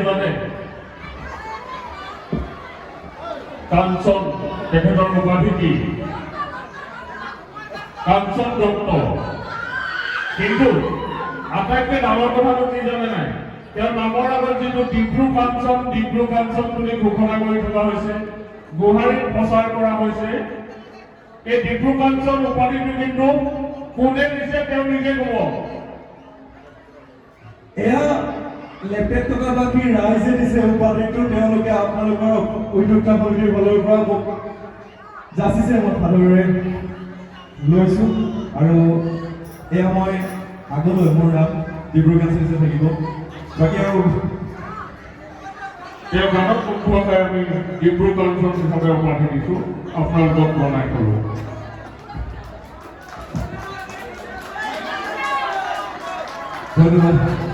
জানে কাঞ্চন তেখেতৰ উপাধি কি কাঞ্চন দত্ত কিন্তু আটাইতকৈ ডাঙৰ কথাটো কি জানে নাই তেওঁৰ নামৰ আগত যিটো ডিব্ৰু কাঞ্চন বুলি ঘোষণা কৰি থকা হৈছে গুৱাহাটীত প্ৰচাৰ কৰা হৈছে এই ডিব্ৰু কাঞ্চন উপাধিটো কিন্তু কোনে দিছে তেওঁ নিজে ক'ব এয়া লেপটেপ থকা বাকী ৰাইজে দিছে উপাধিটো তেওঁলোকে আপোনালোকৰ উদ্যোক্তা সমিতিৰ ফালৰ পৰা মোক যাচিছে মই ভালদৰে লৈছোঁ আৰু এয়া মই আগলৈ মোৰ নাম ডিব্ৰু কাঞ্চন থাকিব বাকী আৰু তেওঁ গানত কোনফালে আমি ডিব্ৰু কাঞ্চন হিচাপে উপাধি দিছোঁ আপোনালোকক জনাই থ'লোঁ ধন্যবাদ